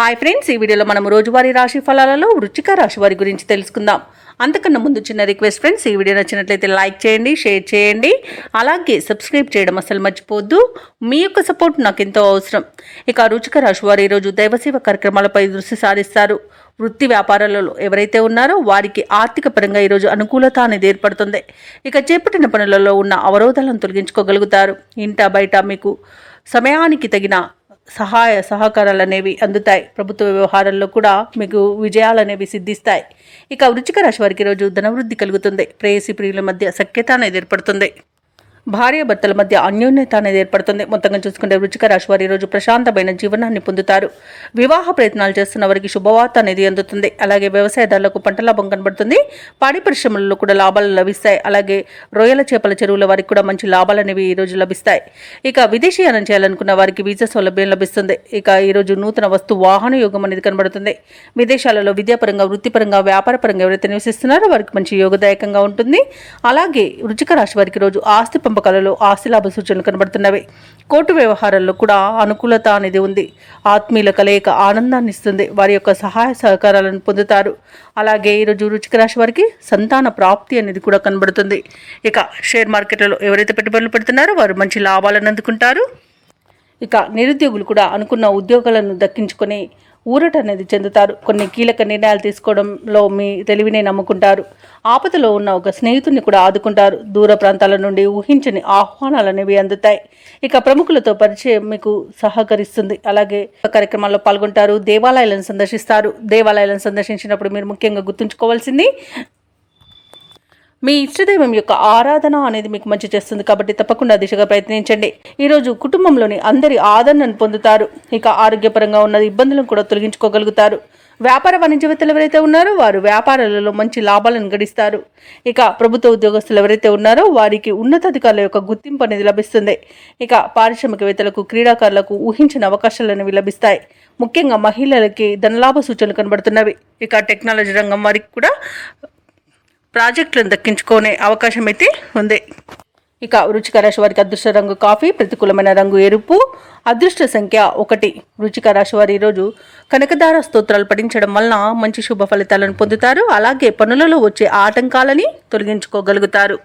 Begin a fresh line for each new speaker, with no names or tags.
Hi friends, ఈ వీడియోలో మనం రోజువారీ రాశి ఫలాలలో వృశ్చిక రాశి వారి గురించి తెలుసుకుందాం. అంతకన్నా ముందు చిన్న రిక్వెస్ట్ ఫ్రెండ్స్, ఈ వీడియో నచ్చినట్లయితే లైక్ చేయండి, షేర్ చేయండి, అలాగే సబ్స్క్రైబ్ చేయడం అసలు మర్చిపోవద్దు. మీ యొక్క సపోర్ట్ నాకు ఎంతో అవసరం. ఇక వృశ్చిక రాశి వారు ఈరోజు దైవసేవ కార్యక్రమాలపై దృష్టి సారిస్తారు. వృత్తి వ్యాపారాలలో ఎవరైతే ఉన్నారో వారికి ఆర్థిక పరంగా ఈరోజు అనుకూలత అనేది ఏర్పడుతుంది. ఇక చేపట్టిన పనులలో ఉన్న అవరోధాలను తొలగించుకోగలుగుతారు. ఇంట బయట మీకు సమయానికి తగిన సహాయ సహకారాలు అనేవి అందుతాయి. ప్రభుత్వ వ్యవహారాల్లో కూడా మీకు విజయాలు అనేవి సిద్ధిస్తాయి. ఇక వృశ్చిక రాశి వారికి ఈరోజు ధనవృద్ధి కలుగుతుంది. ప్రేయసి ప్రియుల మధ్య సఖ్యత అనేది ఏర్పడుతుంది. భార్యాభర్తల మధ్య అన్యోన్యత అనేది ఏర్పడుతుంది. మొత్తంగా చూసుకుంటే వృశ్చిక రాశి వారు ఈరోజు ప్రశాంతమైన జీవనాన్ని పొందుతారు. వివాహ ప్రయత్నాలు చేస్తున్న వారికి శుభవార్త అనేది అందుతుంది. అలాగే వ్యవసాయదారులకు పంట లాభం కనబడుతుంది. పాడి పరిశ్రమలలో కూడా లాభాలు లభిస్తాయి. అలాగే రొయ్యల చేపల చెరువుల వారికి కూడా మంచి లాభాలు అనేవి ఈరోజు లభిస్తాయి. ఇక విదేశీయానం చేయాలనుకున్న వారికి వీసా సౌలభ్యం లభిస్తుంది. ఇక ఈరోజు నూతన వస్తు వాహన యోగం అనేది కనబడుతుంది. విదేశాలలో విద్యాపరంగా, వృత్తిపరంగా, వ్యాపారపరంగా ఎవరైతే నివసిస్తున్నారో వారికి మంచి యోగదాయకంగా ఉంటుంది. అలాగే వృశ్చిక రాశి వారికి రోజు ఆస్తి పంపకాలలో ఆస్తి లాభ సూచనలు కనబడుతున్నవి. కోర్టు వ్యవహారాల్లో కూడా అనుకూలత అనేది ఉంది. ఆత్మీయుల కలయిక ఆనందాన్ని ఇస్తుంది. వారి యొక్క సహాయ సహకారాలను పొందుతారు. అలాగే ఈరోజు వృశ్చిక రాశి వారికి సంతాన ప్రాప్తి అనేది కూడా కనబడుతుంది. ఇక షేర్ మార్కెట్లలో ఎవరైతే పెట్టుబడులు పెడుతున్నారో వారు మంచి లాభాలను అందుకుంటారు. ఇక నిరుద్యోగులు కూడా అనుకున్న ఉద్యోగాలను దక్కించుకొని ఊరట అనేది చెందుతారు. కొన్ని కీలక నిర్ణయాలు తీసుకోవడంలో మీ తెలివినే నమ్ముకుంటారు. ఆపదలో ఉన్న ఒక స్నేహితుడిని కూడా ఆదుకుంటారు. దూర ప్రాంతాల నుండి ఊహించని ఆహ్వానాలు అనేవి అందుతాయి. ఇక ప్రముఖులతో పరిచయం మీకు సహకరిస్తుంది. అలాగే కార్యక్రమాల్లో పాల్గొంటారు. దేవాలయాలను సందర్శిస్తారు. దేవాలయాలను సందర్శించినప్పుడు మీరు ముఖ్యంగా గుర్తుంచుకోవాల్సింది, మీ ఇష్టదైవం యొక్క ఆరాధన అనేది మీకు మంచి చేస్తుంది. కాబట్టి తప్పకుండా దిశగా ప్రయత్నించండి. ఈరోజు కుటుంబంలోని అందరి ఆదరణను పొందుతారు. ఇక ఆరోగ్యపరంగా ఉన్న ఇబ్బందులను కూడా తొలగించుకోగలుగుతారు. వ్యాపార వాణిజ్యవేత్తలు ఎవరైతే ఉన్నారో వారు వ్యాపారాలలో మంచి లాభాలను గడిస్తారు. ఇక ప్రభుత్వ ఉద్యోగస్తులు ఎవరైతే ఉన్నారో వారికి ఉన్నతాధికారుల యొక్క గుర్తింపు అనేది లభిస్తుంది. ఇక పారిశ్రామికవేత్తలకు, క్రీడాకారులకు ఊహించిన అవకాశాలు అనేవి లభిస్తాయి. ముఖ్యంగా మహిళలకి ధనలాభ సూచనలు కనబడుతున్నవి. ఇక టెక్నాలజీ రంగం వారికి కూడా ప్రాజెక్టులను దక్కించుకునే అవకాశం అయితే ఉంది. ఇక వృశ్చిక రాశి వారికి అదృష్ట రంగు కాఫీ, ప్రతికూలమైన రంగు ఎరుపు, అదృష్ట సంఖ్య 1. వృశ్చిక రాశి వారు ఈరోజు కనకదార స్తోత్రాలు పఠించడం వలన మంచి శుభ ఫలితాలను పొందుతారు. అలాగే పనులలో వచ్చే ఆటంకాలని తొలగించుకోగలుగుతారు.